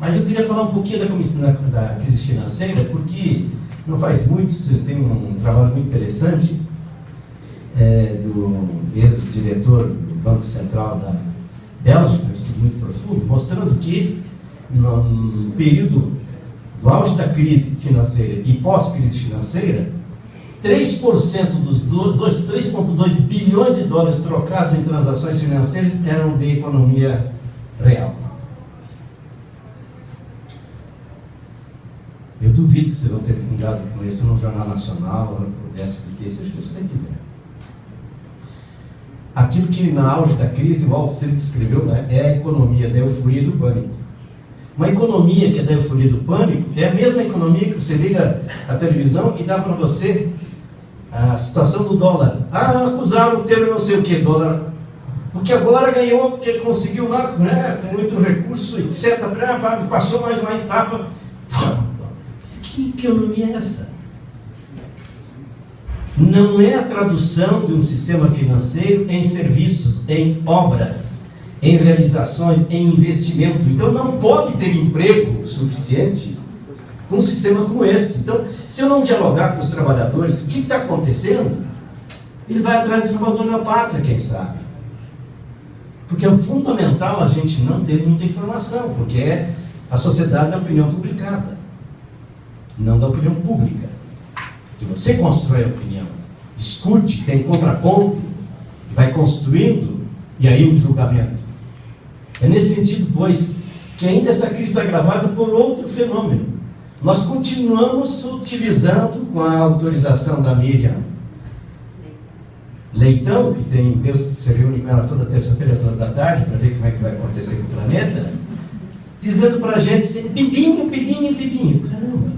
Mas eu queria falar um pouquinho da crise financeira, porque não faz muito, você tem um trabalho muito interessante do ex-diretor do Banco Central da Bélgica, um estudo muito profundo, mostrando que no período do auge da crise financeira e pós-crise financeira, 3% dos 3,2 bilhões de dólares trocados em transações financeiras eram de economia real. Eu duvido que vocês vão ter um dado como esse no Jornal Nacional, ou por SBT, seja o que você quiser. Aquilo que na auge da crise o Wall Street descreveu, né, é a economia da euforia e do pânico. Uma economia que é da euforia e do pânico é a mesma economia que você liga a televisão e dá para você a situação do dólar. Acusaram o termo não sei o que, dólar, porque agora ganhou, porque conseguiu lá, né, com muito recurso, etc. Passou mais uma etapa. Que economia é essa? Não é a tradução de um sistema financeiro em serviços, em obras, em realizações, em investimento. Então não pode ter emprego suficiente com um sistema como esse. Então, se eu não dialogar com os trabalhadores, o que está acontecendo? Ele vai atrás de salvador da pátria, quem sabe? Porque é fundamental a gente não ter muita informação, porque é a sociedade da opinião publicada, não da opinião pública. Que você constrói a opinião, discute, tem contraponto, vai construindo, e aí um julgamento. É nesse sentido, pois, que ainda essa crise está agravada por outro fenômeno. Nós continuamos utilizando, com a autorização da Miriam Leitão, que tem Deus que se reúne com ela toda terça-feira às 2 da tarde, para ver como é que vai acontecer com o planeta, dizendo para a gente assim, pibinho, pibinho, pibinho. Caramba!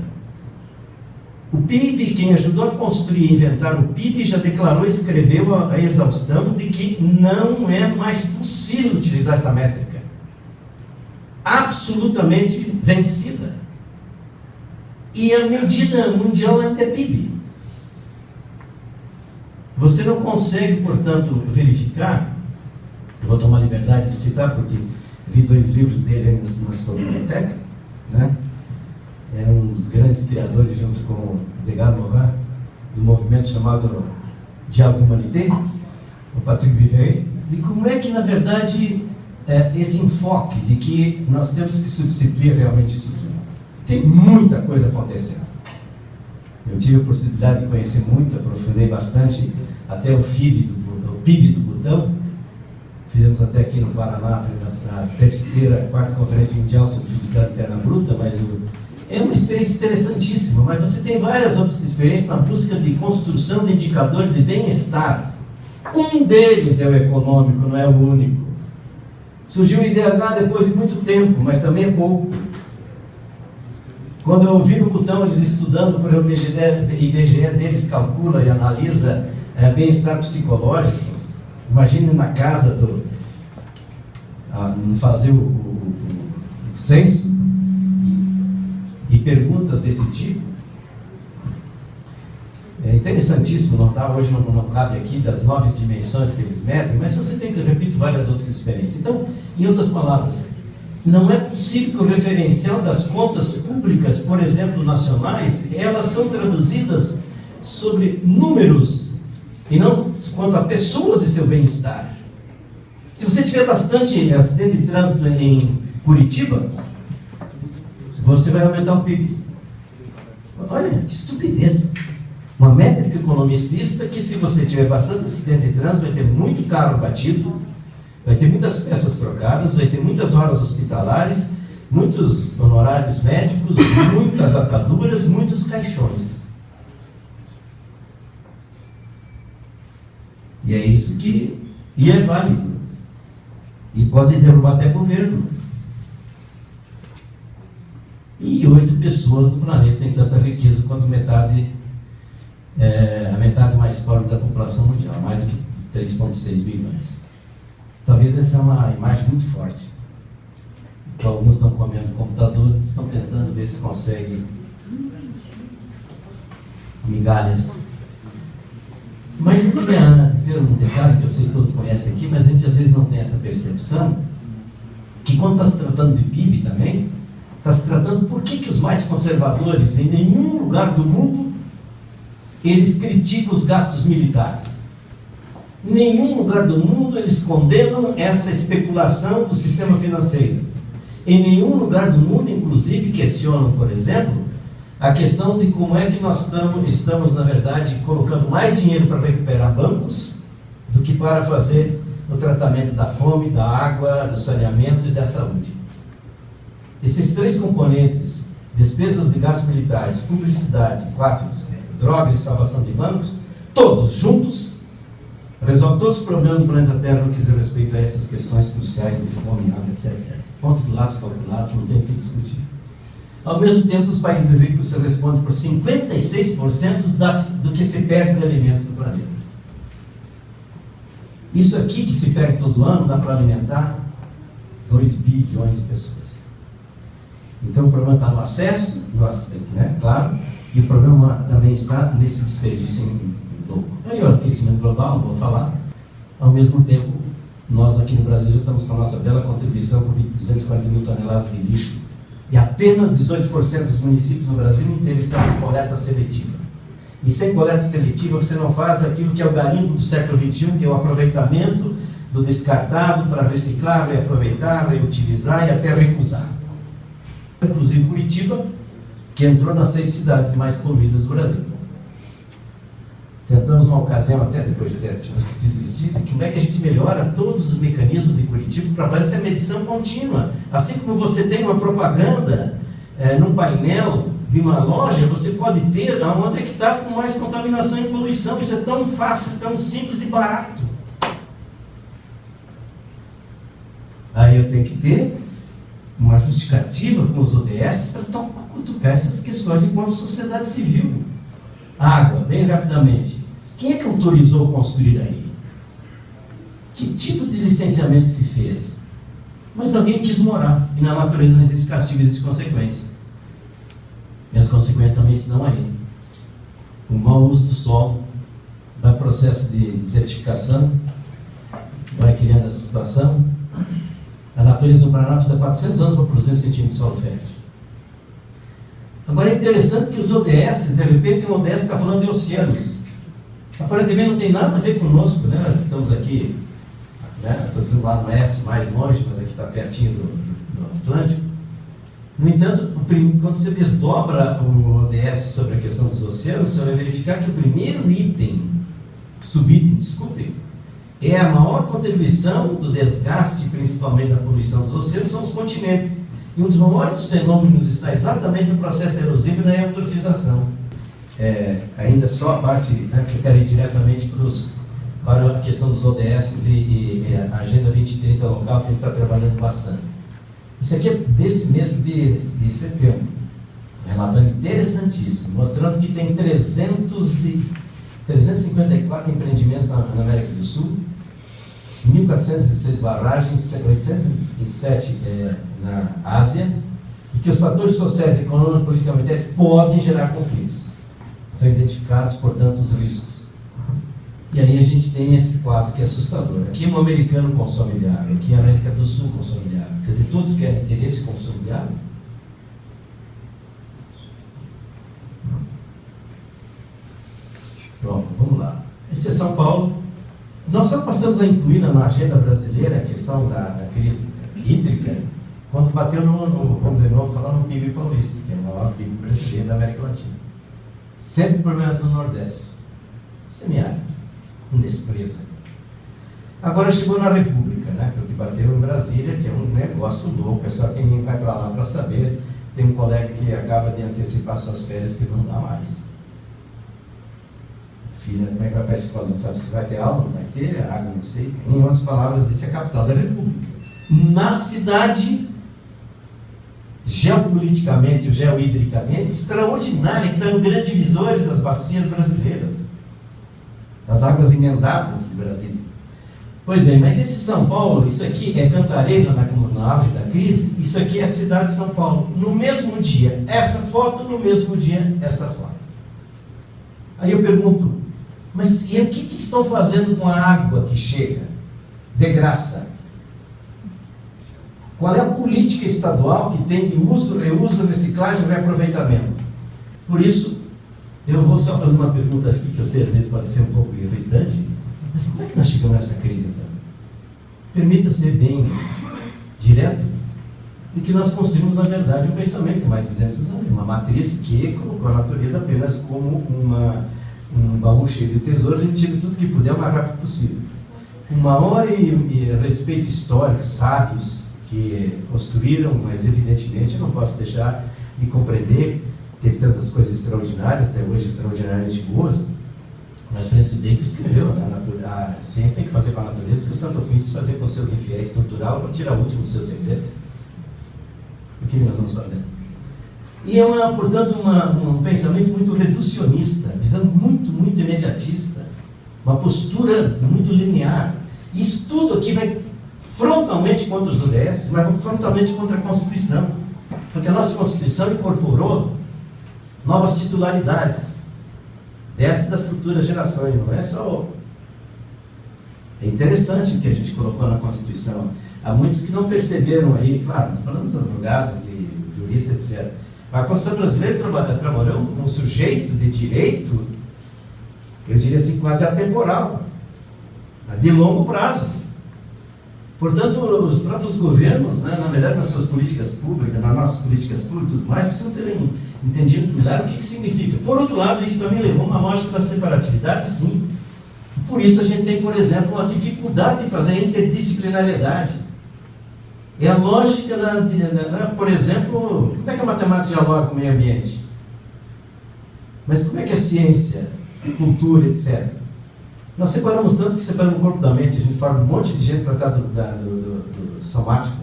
O PIB, quem ajudou a construir e inventar o PIB, já declarou e escreveu a exaustão de que não é mais possível utilizar essa métrica. Absolutamente vencida. E a medida mundial ainda é PIB. Você não consegue, portanto, verificar, eu vou tomar liberdade de citar, porque vi 2 livros dele na sua biblioteca, né? É um dos grandes criadores, junto com Edgar Morin, do movimento chamado Diálogo de Humanité, o Patrick Vivray, de como é que, na verdade, esse enfoque de que nós temos que substituir realmente isso tudo. Tem muita coisa acontecendo. Eu tive a possibilidade de conhecer muito, aprofundei bastante até o PIB do Butão. Fizemos até aqui no Paraná a 3ª, 4ª Conferência Mundial sobre Felicidade Interna Bruta, mas é uma experiência interessantíssima, mas você tem várias outras experiências na busca de construção de indicadores de bem-estar. Um deles é o econômico, não é o único. Surgiu o IDH depois de muito tempo, mas também é pouco. Quando eu ouvi no Butão eles estudando, por exemplo, o IBGE deles calcula e analisa bem-estar psicológico, imagine na casa fazer o censo, e perguntas desse tipo. É interessantíssimo, hoje não cabe aqui das 9 dimensões que eles medem, mas você tem que, eu repito, várias outras experiências. Então, em outras palavras, não é possível que o referencial das contas públicas, por exemplo, nacionais, elas são traduzidas sobre números, e não quanto a pessoas e seu bem-estar. Se você tiver bastante acidente de trânsito em Curitiba, você vai aumentar o PIB. Olha, que estupidez. Uma métrica economicista que, se você tiver bastante acidente de trânsito, vai ter muito carro batido, vai ter muitas peças trocadas, vai ter muitas horas hospitalares, muitos honorários médicos, muitas ataduras, muitos caixões. E é isso que... E é válido. E pode derrubar até governo. E 8 pessoas do planeta têm tanta riqueza quanto a metade mais pobre da população mundial, mais do que 3,6 bilhões. Talvez essa é uma imagem muito forte. Então, alguns estão comendo computador, estão tentando ver se conseguem migalhas. Mas eu queria dizer um detalhe que eu sei que todos conhecem aqui, mas a gente às vezes não tem essa percepção, que quando está se tratando de PIB também, Está se tratando por que os mais conservadores, em nenhum lugar do mundo, eles criticam os gastos militares. Em nenhum lugar do mundo eles condenam essa especulação do sistema financeiro. Em nenhum lugar do mundo, inclusive, questionam, por exemplo, a questão de como é que nós estamos, na verdade, colocando mais dinheiro para recuperar bancos do que para fazer o tratamento da fome, da água, do saneamento e da saúde. Esses três componentes, despesas de gastos militares, publicidade, drogas e salvação de bancos, todos juntos, resolvem todos os problemas do planeta Terra no que diz respeito a essas questões cruciais de fome, água, etc. Ponto do lápis, calculados, não tem o que discutir. Ao mesmo tempo, os países ricos se respondem por 56% do que se perde de alimentos no planeta. Isso aqui que se perde todo ano dá para alimentar 2 bilhões de pessoas. Então o problema está no acesso, né, claro, e o problema também está nesse desperdício louco. Aí o aquecimento global, não vou falar. Ao mesmo tempo, nós aqui no Brasil já estamos com a nossa bela contribuição por 240 mil toneladas de lixo. E apenas 18% dos municípios no Brasil inteiro estão em coleta seletiva. E sem coleta seletiva você não faz aquilo que é o garimpo do século XXI, que é o aproveitamento do descartado para reciclar, reaproveitar, reutilizar e até recusar. Inclusive Curitiba, que entrou nas 6 cidades mais poluídas do Brasil. Tentamos uma ocasião, até depois de ter desistido, como é que a gente melhora todos os mecanismos de Curitiba para fazer essa medição contínua. Assim como você tem uma propaganda num painel de uma loja, você pode ter onde é que está com mais contaminação e poluição. Isso é tão fácil, tão simples e barato. Aí eu tenho que ter uma justificativa com os ODS para cutucar essas questões enquanto sociedade civil. Água, bem rapidamente. Quem é que autorizou construir aí? Que tipo de licenciamento se fez? Mas alguém quis morar. E na natureza não existe castigo, existe consequência. E as consequências também se dão aí. O mau uso do solo, vai processo de desertificação, vai criando essa situação. A natureza do Paraná precisa de 400 anos para produzir 1 centímetro de solo fértil. Agora é interessante que os ODS, de repente, o ODS está falando de oceanos. Aparentemente não tem nada a ver conosco, né? Que estamos aqui, né? Estou dizendo lá no oeste, mais longe, mas aqui está pertinho do Atlântico. No entanto, quando você desdobra o ODS sobre a questão dos oceanos, você vai verificar que o primeiro subitem, desculpem, é a maior contribuição do desgaste, principalmente da poluição dos oceanos, são os continentes. E um dos maiores fenômenos está exatamente no processo erosivo e na eutrofização. Ainda só a parte, né, que eu quero ir diretamente para a questão dos ODS e a Agenda 2030 local, que a gente está trabalhando bastante. Isso aqui é desse mês de setembro. Um relatório interessantíssimo, mostrando que tem 354 empreendimentos na América do Sul, 1.416 barragens, 807 na Ásia, e que os fatores sociais, econômicos e politicamente podem gerar conflitos. São identificados, portanto, os riscos. E aí a gente tem esse quadro que é assustador. Aqui o americano consome de água, aqui a América do Sul consome de água. Quer dizer, todos querem ter esse consumo de água. Pronto, vamos lá. Esse é São Paulo. Nós só passamos a incluir na agenda brasileira a questão da crise hídrica quando bateu vamos de novo falar no PIB paulista, que é o maior PIB brasileiro da América Latina. Sempre problema do Nordeste. Semiárido, um desprezo. Agora chegou na República, né? Porque bateu em Brasília, que é um negócio louco, é só quem vai para lá para saber. Tem um colega que acaba de antecipar suas férias que não dá mais. Filha, como é que vai para a escola? Não sabe se vai ter aula, não vai ter água, não sei. Em outras palavras, isso é a capital da República. Na cidade, geopoliticamente ou geohidricamente, extraordinária, que está no grande divisores das bacias brasileiras, as águas emendadas de Brasília. Pois bem, mas esse São Paulo, isso aqui é Cantareira na auge da crise, isso aqui é a cidade de São Paulo. No mesmo dia, essa foto, no mesmo dia, essa foto. Aí eu pergunto, mas e o que estão fazendo com a água que chega? De graça. Qual é a política estadual que tem de uso, reuso, reciclagem e reaproveitamento? Por isso, eu vou só fazer uma pergunta aqui, que eu sei às vezes pode ser um pouco irritante, mas como é que nós chegamos nessa crise então? Permita ser bem direto, em que nós construímos, na verdade, um pensamento mais de 200 anos, uma matriz que colocou a natureza apenas como um baú cheio de tesouro, a gente tira tudo que puder o mais rápido possível. Com maior e respeito histórico, sábios que construíram, mas evidentemente eu não posso deixar de compreender, teve tantas coisas extraordinárias, até hoje extraordinariamente boas, mas Francis Bacon escreveu, a ciência tem que fazer com a natureza o que o Santo Ofício fazer com seus infiéis, torturá-lo para tirar o último dos seus segredos. O que nós vamos fazer? E é, portanto, um pensamento muito reducionista, visão muito imediatista, uma postura muito linear. E isso tudo aqui vai frontalmente contra os ODS, mas frontalmente contra a Constituição, porque a nossa Constituição incorporou novas titularidades dessas das futuras gerações, não é só... É interessante o que a gente colocou na Constituição. Há muitos que não perceberam aí, claro, estou falando dos advogados e juristas, etc. A Constituição brasileira trabalhou um sujeito de direito, eu diria assim, quase atemporal, de longo prazo. Portanto, os próprios governos, né, na verdade, nas suas políticas públicas, nas nossas políticas públicas e tudo mais, precisam terem entendido melhor o que significa. Por outro lado, isso também levou a uma lógica da separatividade, sim. Por isso a gente tem, por exemplo, uma dificuldade de fazer a interdisciplinariedade. É a lógica por exemplo, como é que a matemática dialoga com o meio ambiente? Mas como é que a ciência, a cultura, etc. Nós separamos tanto que separamos o corpo da mente, a gente forma um monte de gente para tratar do somático.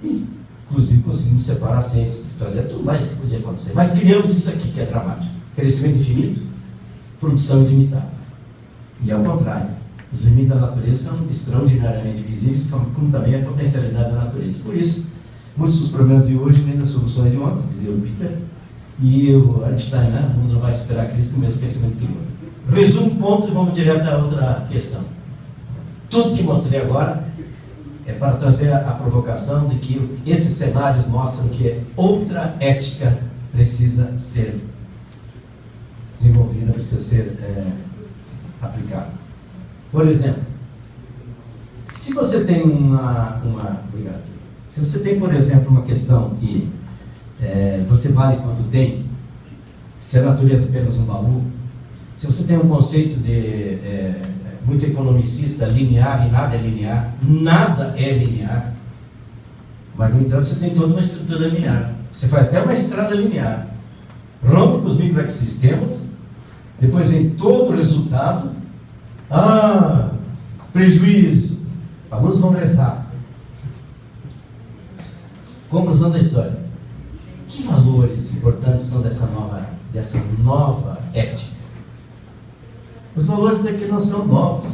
E, inclusive, conseguimos separar a ciência, a espiritualidade, tudo mais que podia acontecer. Mas criamos isso aqui, que é dramático. Crescimento infinito, produção ilimitada. E ao contrário, os limites da natureza são extraordinariamente visíveis, como também a potencialidade da natureza. Por isso, muitos dos problemas de hoje vêm das soluções de ontem, dizia o Peter, e o Einstein, né? O mundo não vai superar a crise com o mesmo pensamento que criou. Resumo ponto e vamos direto à outra questão. Tudo que mostrei agora é para trazer a provocação de que esses cenários mostram que outra ética precisa ser desenvolvida, precisa ser aplicada. Por exemplo, se você tem obrigado. Se você tem, por exemplo, uma questão que você vale quanto tem, se a natureza é apenas um baú, se você tem um conceito de muito economicista, linear, e nada é linear, mas no entanto você tem toda uma estrutura linear. Você faz até uma estrada linear, rompe com os microecossistemas, depois vem todo o resultado, prejuízo, alguns vão rezar. Conclusão da história. Que valores importantes são dessa nova ética? Os valores daqui não são novos.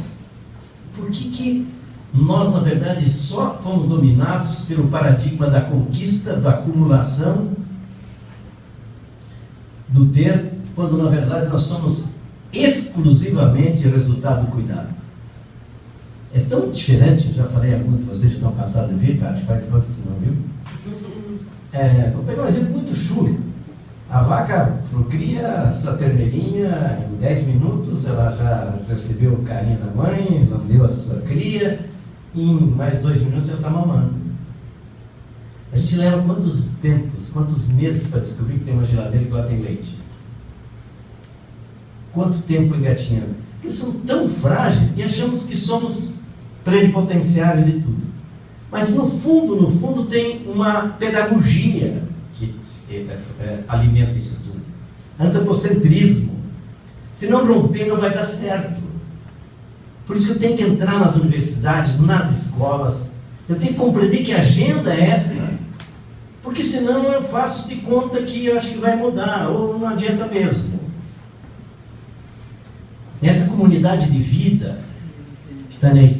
Por que nós, na verdade, só fomos dominados pelo paradigma da conquista, da acumulação, do ter, quando na verdade nós somos exclusivamente resultado do cuidado? É tão diferente, já falei, alguns de vocês já estão cansados de ver, Tati, faz quanto que você não viu? Vou pegar um exemplo muito chulo. A vaca procria sua terneirinha, em 10 minutos ela já recebeu o carinho da mãe, lambeu a sua cria, e em mais 2 minutos ela está mamando. A gente leva quantos meses para descobrir que tem uma geladeira que ela tem leite? Quanto tempo engatinhando? Porque são tão frágeis e achamos que somos plenipotenciários e tudo. Mas no fundo tem uma pedagogia que alimenta isso tudo. Antropocentrismo. Se não romper, não vai dar certo. Por isso que eu tenho que entrar nas universidades, nas escolas. Eu tenho que compreender que a agenda é essa. Porque senão eu faço de conta que eu acho que vai mudar, ou não adianta mesmo. Essa comunidade de vida que está na essência